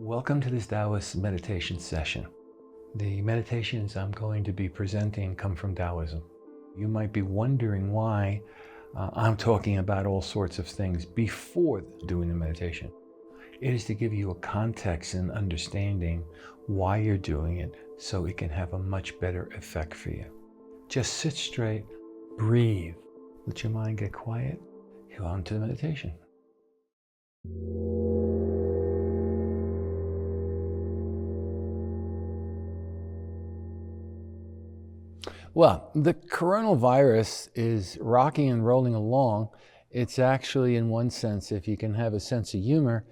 Welcome to this Taoist meditation session. The meditations I'm going to be presenting come from Taoism. You might be wondering why I'm talking about all sorts of things before doing the meditation. It is to give you a context and understanding why you're doing it so it can have a much better effect for you. Just sit straight, breathe, let your mind get quiet, go on to the meditation. Well, the coronavirus is rocking and rolling along. It's actually, in one sense, if you can have a sense of humor,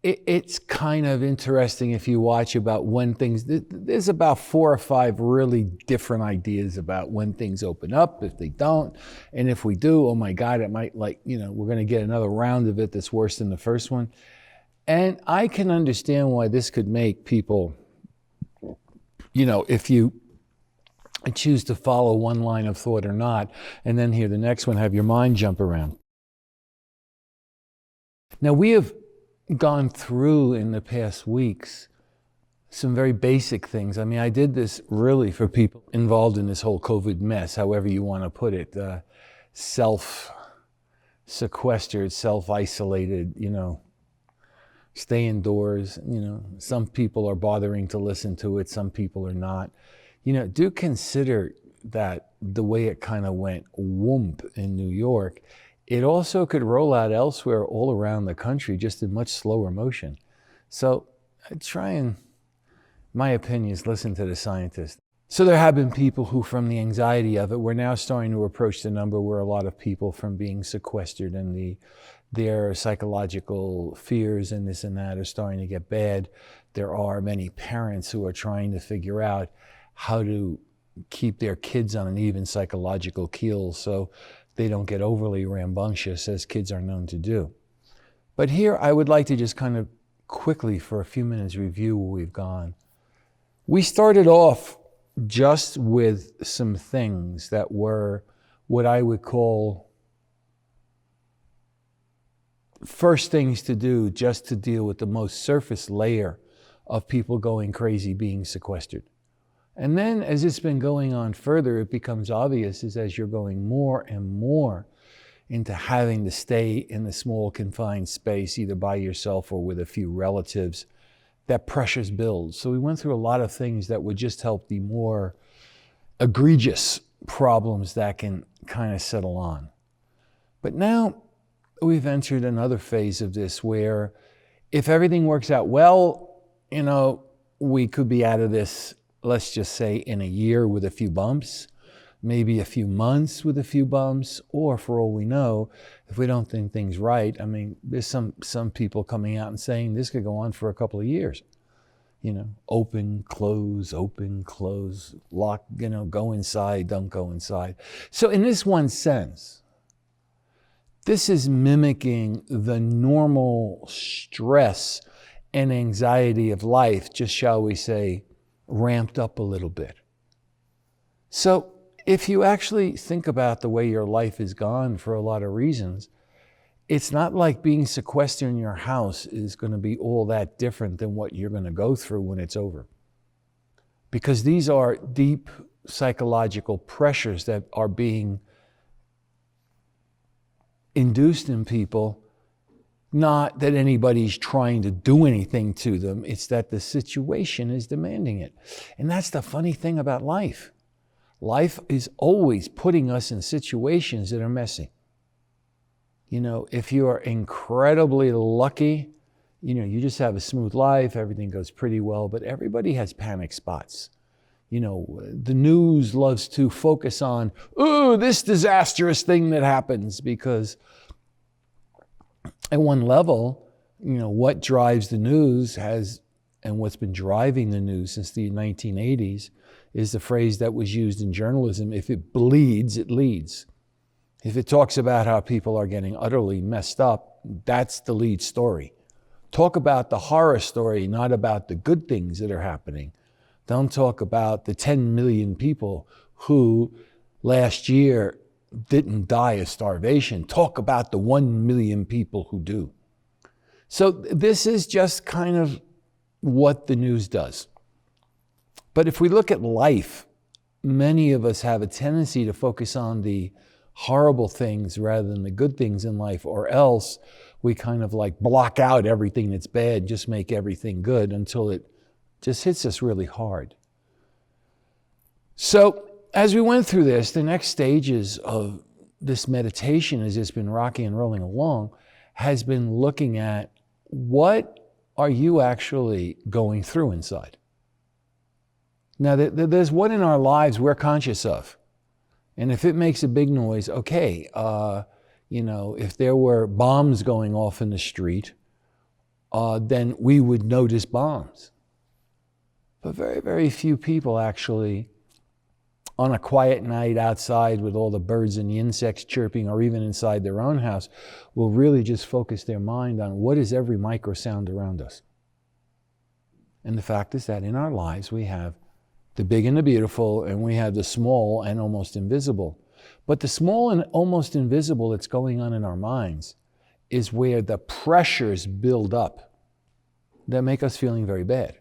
it's kind of interesting if you watch about when things, there's about 4 or 5 really different ideas about when things open up, if they don't, and if we do, oh my God, it might we're going to get another round of it that's worse than the first one. And I can understand why this could make people, if you choose to follow one line of thought or not, and then hear the next one, have your mind jump around. Now, we have gone through in the past weeks some very basic things. I mean, I did this really for people involved in this whole COVID mess, however you want to put it, self-sequestered, self-isolated, stay indoors. Some people are bothering to listen to it, some people are not. Do consider that the way it kind of went whoomp in New York, it also could roll out elsewhere all around the country, just in much slower motion. So I try and, my opinion is, listen to the scientists. So there have been people who, from the anxiety of it, we're now starting to approach the number where a lot of people, from being sequestered and their psychological fears and this and that, are starting to get bad. There are many parents who are trying to figure out how to keep their kids on an even psychological keel so they don't get overly rambunctious, as kids are known to do. But here I would like to just kind of quickly, for a few minutes, review where we've gone. We started off just with some things that were what I would call first things to do, just to deal with the most surface layer of people going crazy, being sequestered. And then, as it's been going on further, it becomes obvious as you're going more and more into having to stay in the small confined space, either by yourself or with a few relatives, that pressures build. So we went through a lot of things that would just help the more egregious problems that can kind of settle on. But now we've entered another phase of this where, if everything works out well, we could be out of this, let's just say, in a year with a few bumps, maybe a few months with a few bumps, or for all we know, if we don't think things right, I mean, there's some people coming out and saying this could go on for a couple of years. Open, close, lock, go inside, don't go inside. So in this one sense, this is mimicking the normal stress and anxiety of life, just, shall we say, ramped up a little bit. So if you actually think about the way your life is gone for a lot of reasons, it's not like being sequestered in your house is going to be all that different than what you're going to go through when it's over. Because these are deep psychological pressures that are being induced in people. Not that anybody's trying to do anything to them, it's that the situation is demanding it. And that's the funny thing about life. Life is always putting us in situations that are messy. If you are incredibly lucky, you just have a smooth life, everything goes pretty well, but everybody has panic spots. The news loves to focus on, this disastrous thing that happens, because at one level, what drives the news and what's been driving the news since the 1980s is the phrase that was used in journalism: if it bleeds, it leads. If it talks about how people are getting utterly messed up, that's the lead story. Talk about the horror story, not about the good things that are happening. Don't talk about the 10 million people who last year didn't die of starvation. Talk about the 1 million people who do. So this is just kind of what the news does. But if we look at life, many of us have a tendency to focus on the horrible things rather than the good things in life, or else we kind of like block out everything that's bad, just make everything good until it just hits us really hard. So as we went through this, the next stages of this meditation, as it's been rocking and rolling along, has been looking at what are you actually going through inside. Now, there's what in our lives we're conscious of. And if it makes a big noise, okay, if there were bombs going off in the street, then we would notice bombs. But very, very few people actually, on a quiet night outside with all the birds and the insects chirping, or even inside their own house, will really just focus their mind on what is every micro sound around us. And the fact is that in our lives we have the big and the beautiful, and we have the small and almost invisible. But the small and almost invisible that's going on in our minds is where the pressures build up that make us feeling very bad.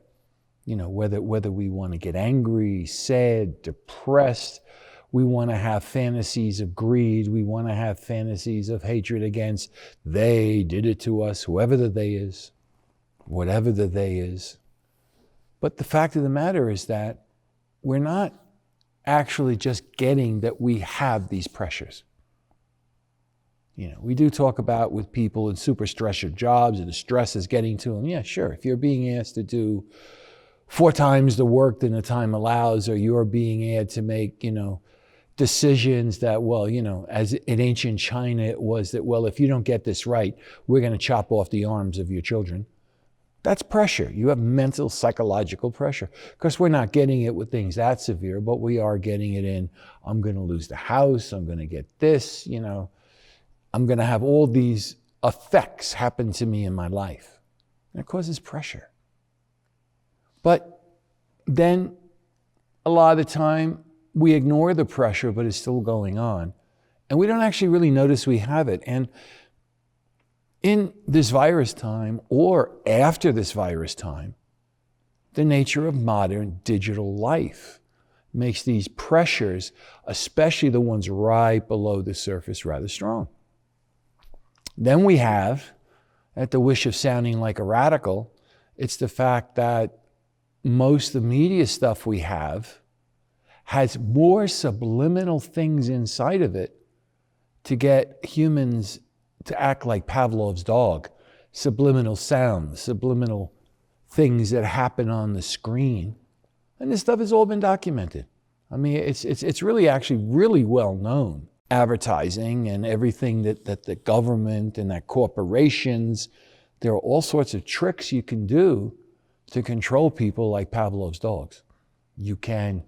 Whether we want to get angry, sad, depressed, we want to have fantasies of greed, we want to have fantasies of hatred against they did it to us, whoever the they is, whatever the they is. But the fact of the matter is that we're not actually just getting that we have these pressures. We do talk about with people in super stressor jobs and the stress is getting to them. Yeah, sure. If you're being asked to do 4 times the work than the time allows, or you're being asked to make, decisions that, as in ancient China it was that, if you don't get this right, we're going to chop off the arms of your children. That's pressure. You have mental, psychological pressure. Because we're not getting it with things that severe, but we are getting it in, I'm going to lose the house, I'm going to get this, I'm going to have all these effects happen to me in my life. And it causes pressure. But then a lot of the time we ignore the pressure, but it's still going on. And we don't actually really notice we have it. And in this virus time, or after this virus time, the nature of modern digital life makes these pressures, especially the ones right below the surface, rather strong. Then we have, at the wish of sounding like a radical, it's the fact that most of the media stuff we have has more subliminal things inside of it to get humans to act like Pavlov's dog. Subliminal sounds, subliminal things that happen on the screen. And this stuff has all been documented. I mean, it's really actually really well known. Advertising and everything that the government and that corporations, there are all sorts of tricks you can do to control people like Pavlov's dogs. You can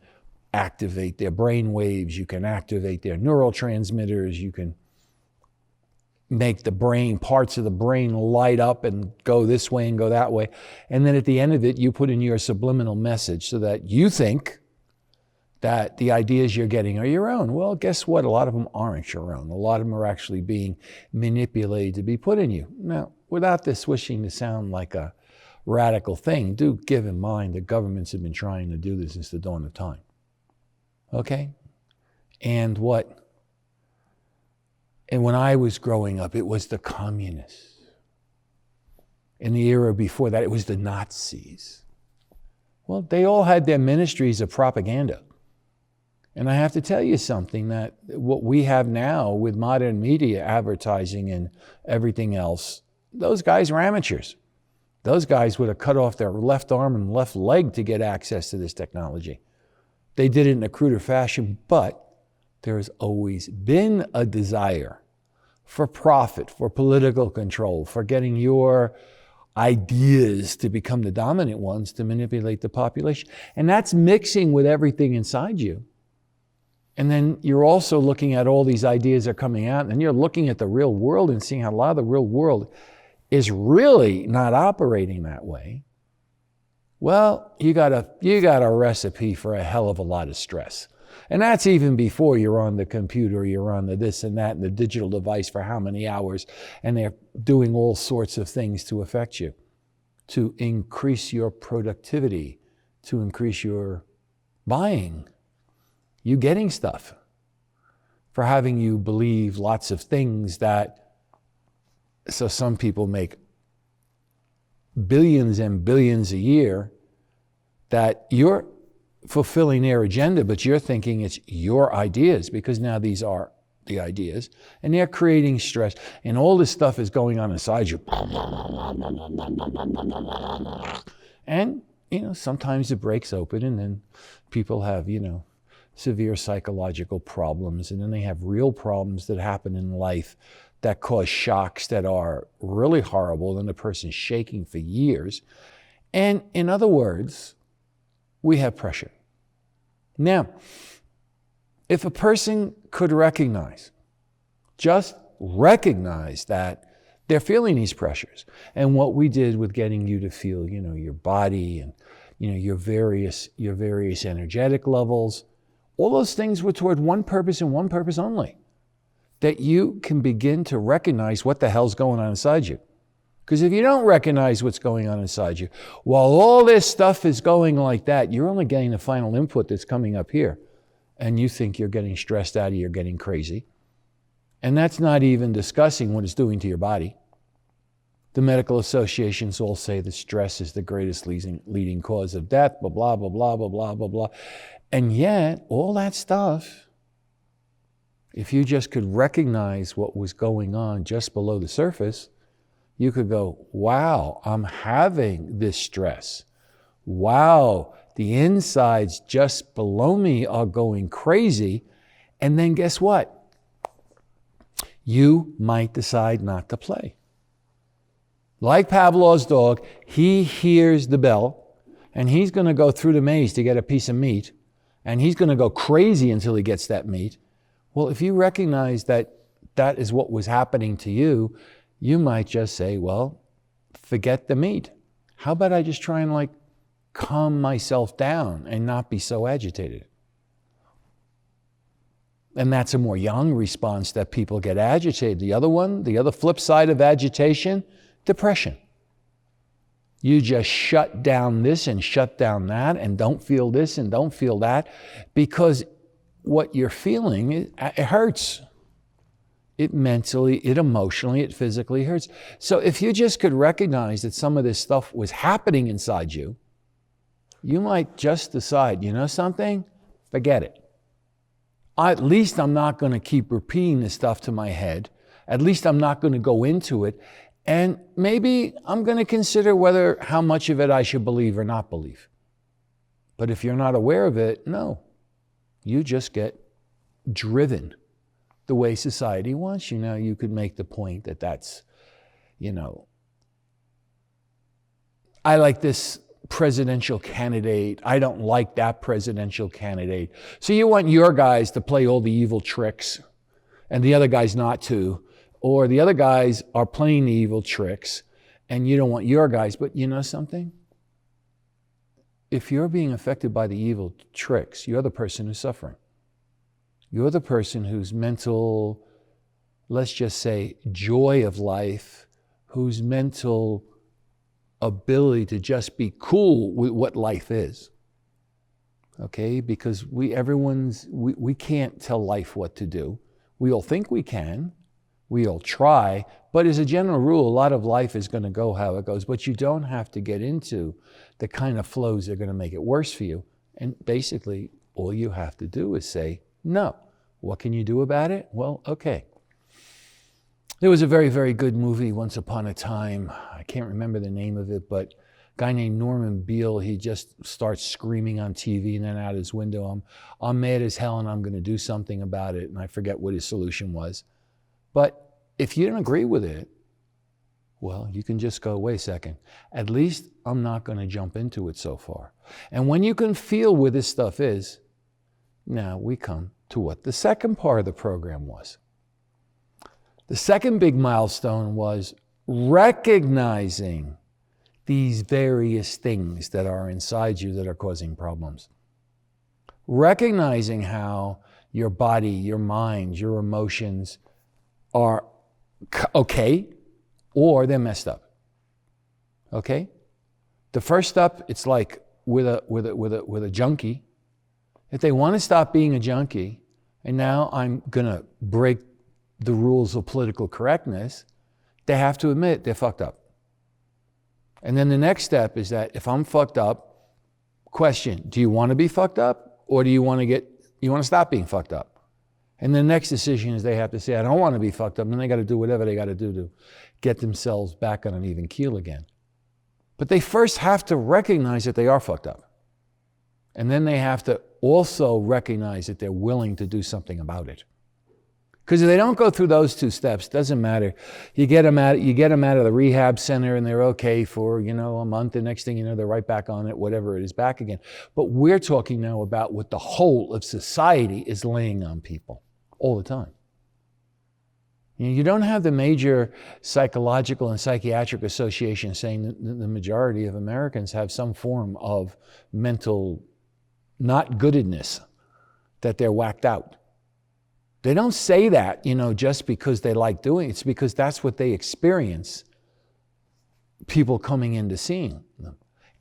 activate their brain waves, you can activate their neurotransmitters, you can make the brain, parts of the brain light up and go this way and go that way. And then at the end of it, you put in your subliminal message so that you think that the ideas you're getting are your own. Well, guess what? A lot of them aren't your own. A lot of them are actually being manipulated to be put in you. Now, without this wishing to sound like a radical thing, do give in mind that governments have been trying to do this since the dawn of time. Okay? And when I was growing up, it was the communists. In the era before that, it was the Nazis. Well, they all had their ministries of propaganda. And I have to tell you something, that what we have now with modern media, advertising and everything else, those guys are amateurs. Those guys would have cut off their left arm and left leg to get access to this technology. They did it in a cruder fashion, but there has always been a desire for profit, for political control, for getting your ideas to become the dominant ones to manipulate the population. And that's mixing with everything inside you. And then you're also looking at all these ideas that are coming out, and you're looking at the real world and seeing how a lot of the real world is really not operating that way. Well, you got a recipe for a hell of a lot of stress. And that's even before you're on the computer, you're on the this and that and the digital device for how many hours, and they're doing all sorts of things to affect you. to increase your productivity, to increase your buying, you getting stuff, for having you believe lots of things so some people make billions and billions a year, that you're fulfilling their agenda, but you're thinking it's your ideas, because now these are the ideas, and they're creating stress, and all this stuff is going on inside you. And, sometimes it breaks open, and then people have, severe psychological problems, and then they have real problems that happen in life that cause shocks that are really horrible, and the person's shaking for years. And in other words, we have pressure. Now, if a person could just recognize that they're feeling these pressures, and what we did with getting you to feel, your body and, your various energetic levels, all those things were toward one purpose and one purpose only, that you can begin to recognize what the hell's going on inside you. Because if you don't recognize what's going on inside you, while all this stuff is going like that, you're only getting the final input that's coming up here. And you think you're getting stressed out, you're getting crazy. And that's not even discussing what it's doing to your body. The medical associations all say that stress is the greatest leading cause of death, blah, blah, blah, blah, blah, blah, blah, blah. And yet, all that stuff, if you just could recognize what was going on just below the surface, you could go, wow, I'm having this stress. Wow, the insides just below me are going crazy. And then guess what? You might decide not to play. Like Pavlov's dog, he hears the bell, and he's going to go through the maze to get a piece of meat, and he's going to go crazy until he gets that meat. Well, if you recognize that that is what was happening to you, you might just say, well, forget the meat. How about I just try and calm myself down and not be so agitated? And that's a more young response, that people get agitated. The other flip side of agitation, depression. You just shut down this and shut down that and don't feel this and don't feel that, because what you're feeling, it hurts. It mentally, it emotionally, it physically hurts. So if you just could recognize that some of this stuff was happening inside you, you might just decide, something? Forget it. At least I'm not going to keep repeating this stuff to my head. At least I'm not going to go into it. And maybe I'm going to consider how much of it I should believe or not believe. But if you're not aware of it, no. You just get driven the way society wants you. Now, you could make the point that that's, I like this presidential candidate. I don't like that presidential candidate. So you want your guys to play all the evil tricks and the other guys not to. Or the other guys are playing the evil tricks and you don't want your guys. But you know something? If you're being affected by the evil tricks, you're the person who's suffering. You're the person whose mental, let's just say, joy of life, whose mental ability to just be cool with what life is. Okay? Because we can't tell life what to do. We all think we can. We all try. But as a general rule, a lot of life is going to go how it goes. But you don't have to get into the kind of flows that are going to make it worse for you. And basically, all you have to do is say, no. What can you do about it? Well, okay. There was a very, very good movie once upon a time. I can't remember the name of it, but a guy named Norman Beale, he just starts screaming on TV and then out his window, I'm mad as hell and I'm going to do something about it. And I forget what his solution was. But if you don't agree with it, well, you can just go, wait a second. At least I'm not going to jump into it so far. And when you can feel where this stuff is, now we come to what the second part of the program was. The second big milestone was recognizing these various things that are inside you that are causing problems. Recognizing how your body, your mind, your emotions are okay or they're messed up. Okay? The first step, it's like with a junkie. If they want to stop being a junkie, and now I'm going to break the rules of political correctness, they have to admit they're fucked up. And then the next step is that if I'm fucked up, question, do you want to be fucked up? Or do you want to stop being fucked up? And the next decision is they have to say, I don't want to be fucked up. And then they got to do whatever they got to do to get themselves back on an even keel again. But they first have to recognize that they are fucked up. And then they have to also recognize that they're willing to do something about it. Because if they don't go through those two steps, doesn't matter. You get them out of the rehab center and they're okay for, a month. The next thing you know, they're right back on it, whatever it is, back again. But we're talking now about what the whole of society is laying on people all the time. You don't have the major psychological and psychiatric associations saying that the majority of Americans have some form of mental not goodness, that they're whacked out. They don't say that, just because they like doing it. It's because that's what they experience, people coming into seeing them.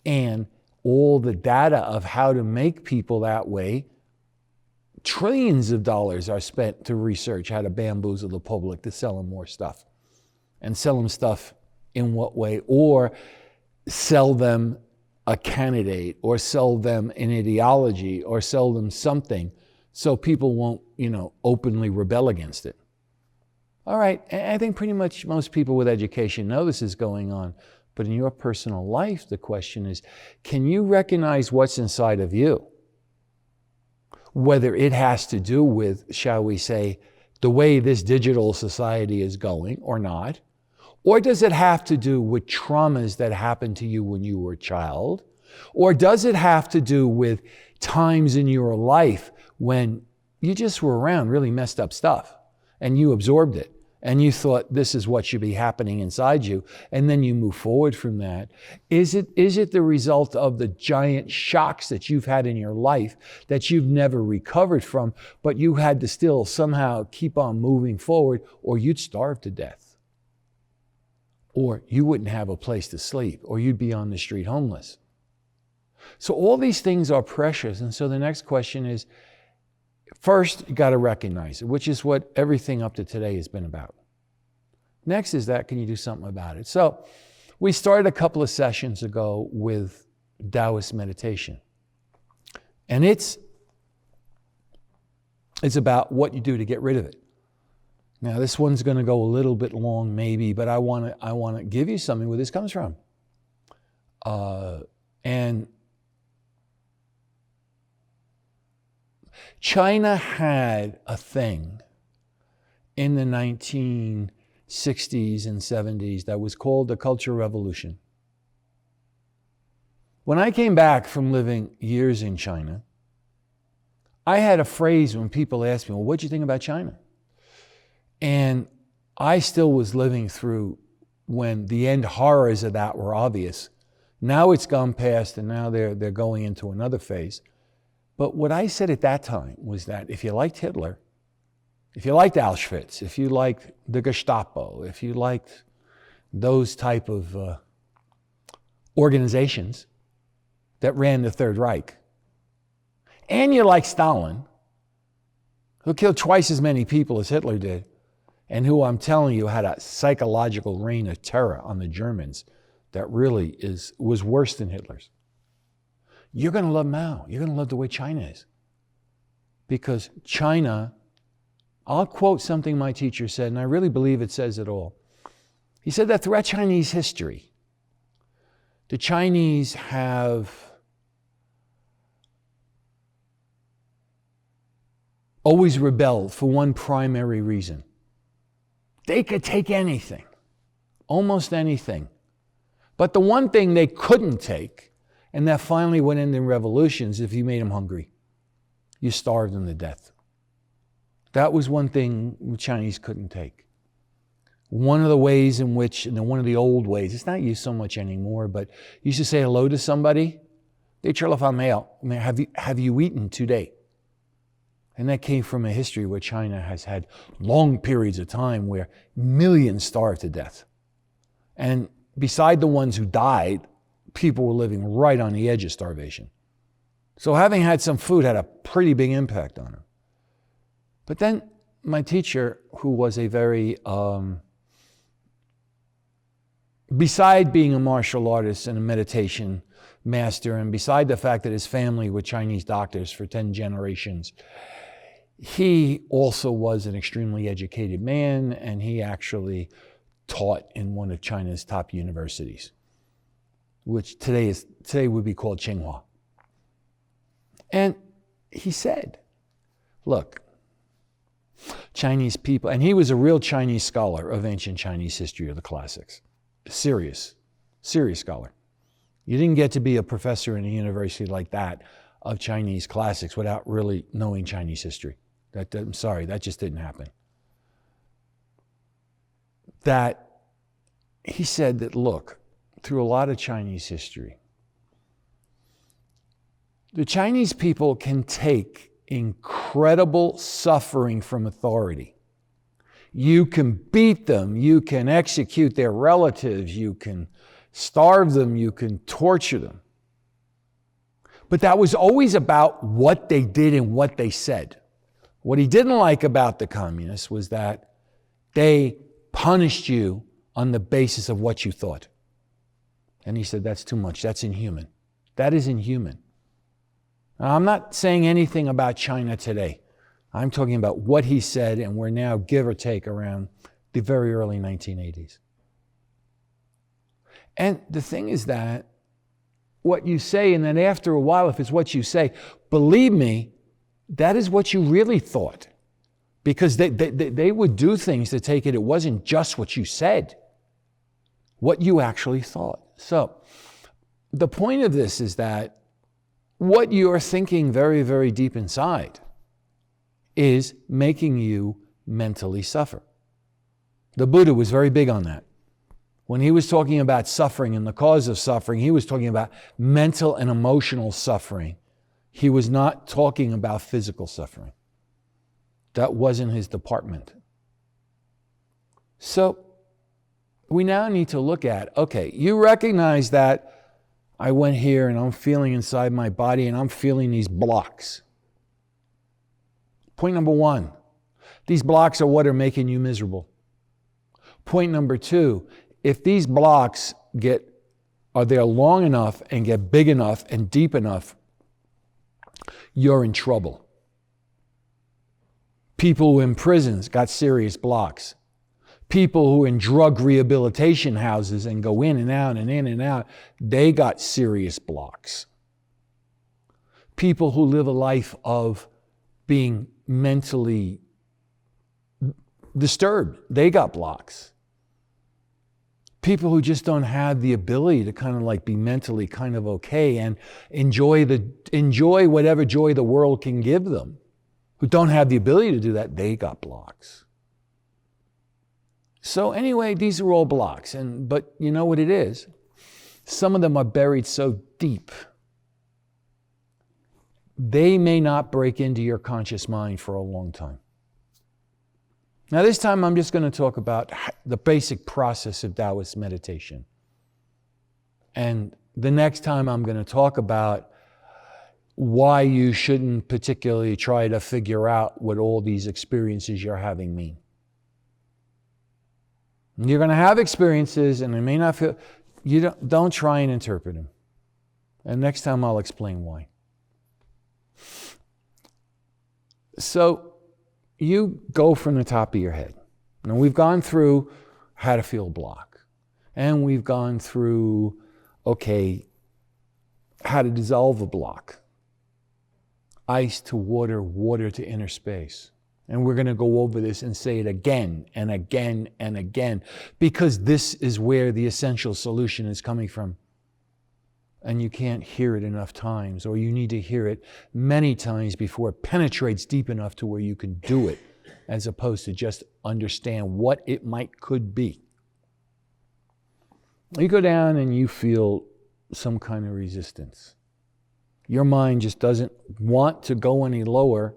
And all the data of how to make people that way, trillions of dollars are spent to research how to bamboozle the public to sell them more stuff. And sell them stuff in what way? Or sell them a candidate, or sell them an ideology, or sell them something so people won't, openly rebel against it. All right, I think pretty much most people with education know this is going on. But in your personal life, the question is, can you recognize what's inside of you? Whether it has to do with, shall we say, the way this digital society is going or not, or does it have to do with traumas that happened to you when you were a child? Or does it have to do with times in your life when you just were around really messed up stuff and you absorbed it and you thought this is what should be happening inside you, and then you move forward from that? Is it the result of the giant shocks that you've had in your life that you've never recovered from, but you had to still somehow keep on moving forward, or you'd starve to death? Or you wouldn't have a place to sleep, or you'd be on the street homeless. So all these things are precious. And so the next question is, first, you got to recognize it, which is what everything up to today has been about. Next is that, can you do something about it? So we started a couple of sessions ago with Taoist meditation. And it's about what you do to get rid of it. Now, this one's going to go a little bit long, maybe, but I want to give you something where this comes from. And China had a thing in the 1960s and 70s that was called the Cultural Revolution. When I came back from living years in China, I had a phrase when people asked me, well, what'd you think about China? And I still was living through when the end horrors of that were obvious. Now it's gone past, and now they're going into another phase. But what I said at that time was that if you liked Hitler, if you liked Auschwitz, if you liked the Gestapo, if you liked those type of organizations that ran the Third Reich, and you like Stalin, who killed twice as many people as Hitler did, and who, I'm telling you, had a psychological reign of terror on the Germans that really was worse than Hitler's. You're going to love Mao. You're going to love the way China is. Because China, I'll quote something my teacher said, and I really believe it says it all. He said that throughout Chinese history, the Chinese have always rebelled for one primary reason. They could take anything, almost anything. But the one thing they couldn't take, and that finally went into revolutions, if you made them hungry, you starved them to death. That was one thing the Chinese couldn't take. One of the ways in which, and one of the old ways, it's not used so much anymore, but you used to say hello to somebody, have you eaten today? And that came from a history where China has had long periods of time where millions starved to death. And beside the ones who died, people were living right on the edge of starvation. So having had some food had a pretty big impact on them. But then my teacher, who was a very, beside being a martial artist and a meditation master, and beside the fact that his family were Chinese doctors for 10 generations, he also was an extremely educated man, and he actually taught in one of China's top universities, which today would be called Tsinghua. And he said, look, Chinese people, and he was a real Chinese scholar of ancient Chinese history of the classics. Serious scholar. You didn't get to be a professor in a university like that of Chinese classics without really knowing Chinese history. I'm sorry, that just didn't happen. That he said that, look, through a lot of Chinese history, the Chinese people can take incredible suffering from authority. You can beat them, you can execute their relatives, you can starve them, you can torture them. But that was always about what they did and what they said. What he didn't like about the communists was that they punished you on the basis of what you thought. And he said, that's too much, that's inhuman. That is inhuman. Now, I'm not saying anything about China today. I'm talking about what he said, and we're now, give or take, around the very early 1980s. And the thing is that what you say, and then after a while, if it's what you say, believe me, that is what you really thought. Because they would do things to take it. It wasn't just what you said, what you actually thought. So the point of this is that what you're thinking very, very deep inside is making you mentally suffer. The Buddha was very big on that. When he was talking about suffering and the cause of suffering, he was talking about mental and emotional suffering. He was not talking about physical suffering. That wasn't his department. So we now need to look at, okay, you recognize that I went here and I'm feeling inside my body and I'm feeling these blocks. Point number one, these blocks are what are making you miserable. Point number two, if these blocks are there long enough and get big enough and deep enough, you're in trouble. People who are in prisons got serious blocks. People who are in drug rehabilitation houses and go in and out and in and out, they got serious blocks. People who live a life of being mentally disturbed, they got blocks. People who just don't have the ability to kind of like be mentally kind of okay and enjoy whatever joy the world can give them, who don't have the ability to do that, they got blocks. So anyway, these are all blocks, but you know what it is? Some of them are buried so deep, they may not break into your conscious mind for a long time. Now this time I'm just going to talk about the basic process of Taoist meditation. And the next time I'm going to talk about why you shouldn't particularly try to figure out what all these experiences you're having mean. You're going to have experiences and they may not feel, don't try and interpret them. And next time I'll explain why. So you go from the top of your head. Now we've gone through how to feel a block. And we've gone through, okay, how to dissolve a block. Ice to water, water to inner space. And we're going to go over this and say it again and again and again, because this is where the essential solution is coming from. And you can't hear it enough times, or you need to hear it many times before it penetrates deep enough to where you can do it, as opposed to just understand what it could be. You go down and you feel some kind of resistance. Your mind just doesn't want to go any lower,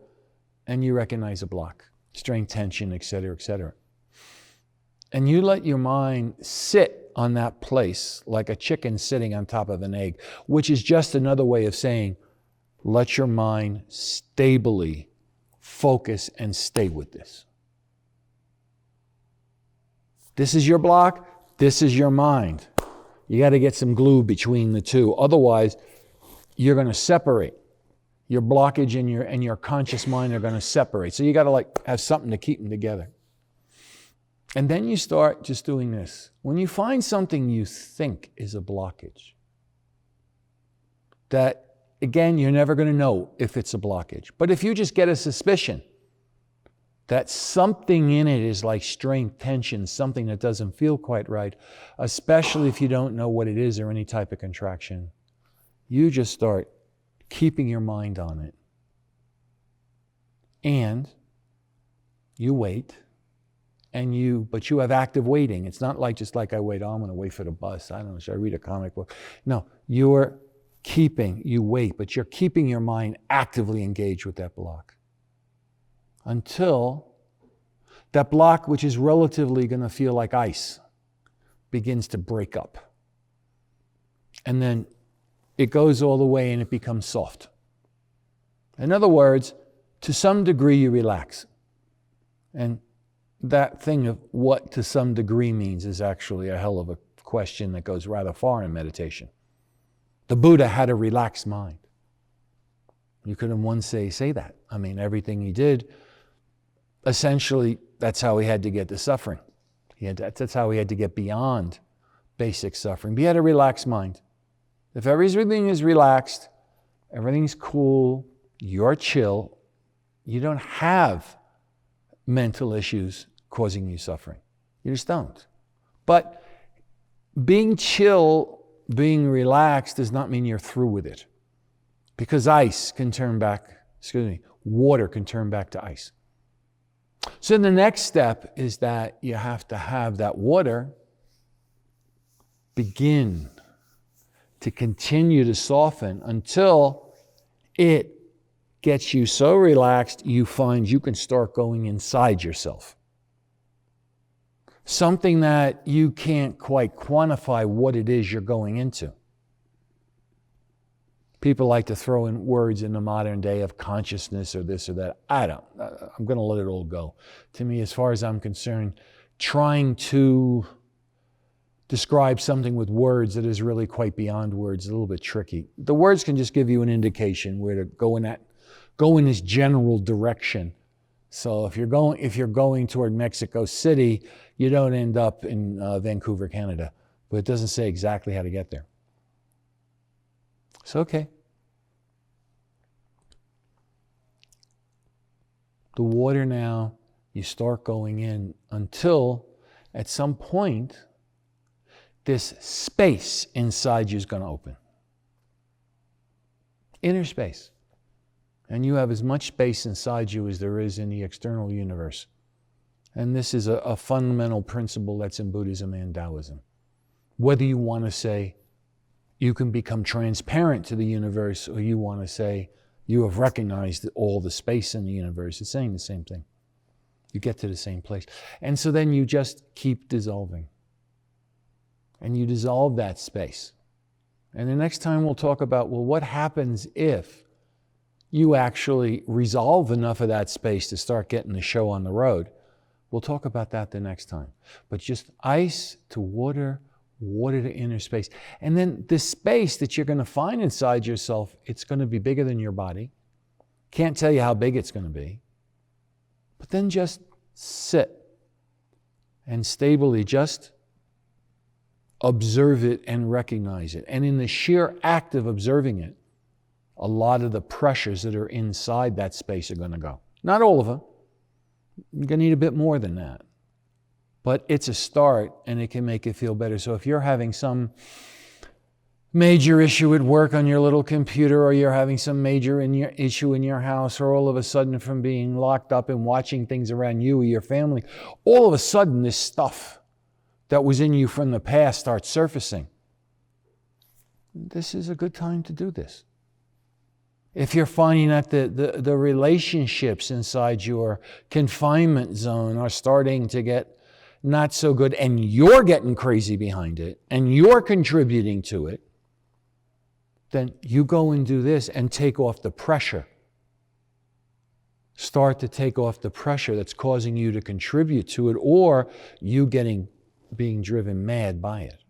and you recognize a block, strength, tension, etc., etc. And you let your mind sit on that place like a chicken sitting on top of an egg, which is just another way of saying, let your mind stably focus and stay with this. This is your block, this is your mind. You got to get some glue between the two. Otherwise, you're going to separate. Your blockage and your conscious mind are going to separate. So you got to have something to keep them together. And then you start just doing this. When you find something you think is a blockage, that, again, you're never going to know if it's a blockage. But if you just get a suspicion that something in it is like strained tension, something that doesn't feel quite right, especially if you don't know what it is or any type of contraction, you just start keeping your mind on it. And you wait, but you have active waiting. It's not just like I wait, I'm going to wait for the bus. I don't know, should I read a comic book? No, you wait, but you're keeping your mind actively engaged with that block. Until that block, which is relatively going to feel like ice, begins to break up. And then it goes all the way and it becomes soft. In other words, to some degree you relax. And that thing of what to some degree means is actually a hell of a question that goes rather far in meditation. The Buddha had a relaxed mind. You could in one say that. I mean, everything he did, essentially, that's how he had to get to suffering. That's how he had to get beyond basic suffering. But he had a relaxed mind. If everything is relaxed, everything's cool, you're chill, you don't have mental issues causing you suffering. You just don't. But being chill, being relaxed does not mean you're through with it. Because water can turn back to ice. So the next step is that you have to have that water begin to continue to soften until it gets you so relaxed you find you can start going inside yourself. Something that you can't quite quantify what it is you're going into. People like to throw in words in the modern day of consciousness or this or that. I'm going to let it all go. To me, as far as I'm concerned, trying to describe something with words that is really quite beyond words is a little bit tricky. The words can just give you an indication where to go in this general direction. So if you're going toward Mexico City, you don't end up in Vancouver, Canada. But it doesn't say exactly how to get there. It's okay. The water now, you start going in until at some point, this space inside you is going to open. Inner space. And you have as much space inside you as there is in the external universe. And this is a fundamental principle that's in Buddhism and Taoism. Whether you want to say you can become transparent to the universe or you want to say you have recognized all the space in the universe, it's saying the same thing. You get to the same place. And so then you just keep dissolving. And you dissolve that space. And the next time we'll talk about, what happens if you actually resolve enough of that space to start getting the show on the road. We'll talk about that the next time. But just ice to water, water to inner space. And then the space that you're going to find inside yourself, it's going to be bigger than your body. Can't tell you how big it's going to be. But then just sit and stably just observe it and recognize it. And in the sheer act of observing it, a lot of the pressures that are inside that space are going to go. Not all of them. You're going to need a bit more than that. But it's a start, and it can make you feel better. So if you're having some major issue at work on your little computer, or you're having some major issue in your house, or all of a sudden from being locked up and watching things around you or your family, all of a sudden this stuff that was in you from the past starts surfacing. This is a good time to do this. If you're finding that the relationships inside your confinement zone are starting to get not so good, and you're getting crazy behind it, and you're contributing to it, then you go and do this and take off the pressure. Start to take off the pressure that's causing you to contribute to it, or you being driven mad by it.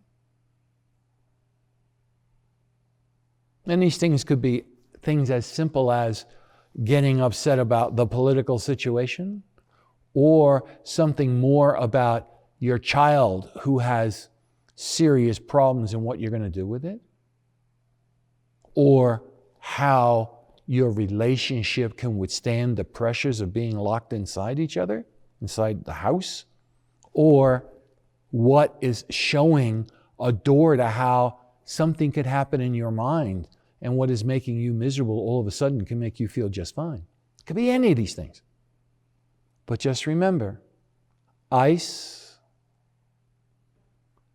And these things could be things as simple as getting upset about the political situation, or something more about your child who has serious problems and what you're going to do with it, or how your relationship can withstand the pressures of being locked inside each other, inside the house, or what is showing a door to how something could happen in your mind, and what is making you miserable all of a sudden can make you feel just fine. It could be any of these things. But just remember, ice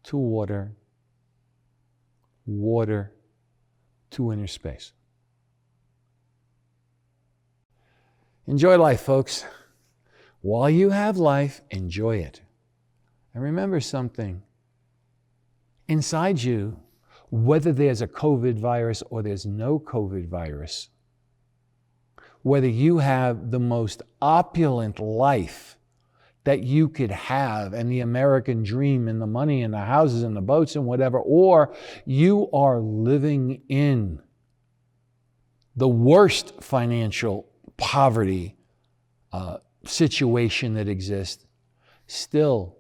to water, water to inner space. Enjoy life, folks. While you have life, enjoy it. And remember something. Inside you, whether there's a COVID virus or there's no COVID virus, whether you have the most opulent life that you could have, and the American dream, and the money, and the houses, and the boats, and whatever, or you are living in the worst financial poverty situation that exists, still,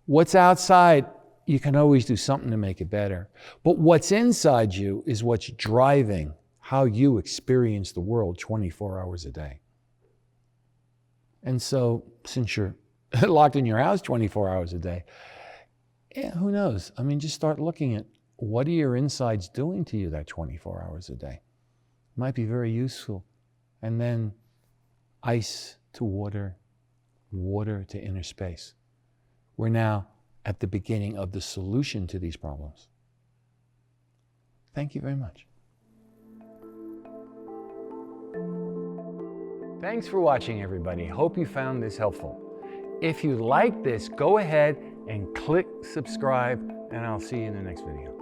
what's outside, you can always do something to make it better. But what's inside you is what's driving how you experience the world 24 hours a day. And so, since you're locked in your house 24 hours a day, who knows? I mean, just start looking at what are your insides doing to you that 24 hours a day. Might be very useful. And then ice to water, water to inner space. We're now at the beginning of the solution to these problems. Thank you very much. Thanks for watching, everybody. Hope you found this helpful. If you like this, go ahead and click subscribe, and I'll see you in the next video.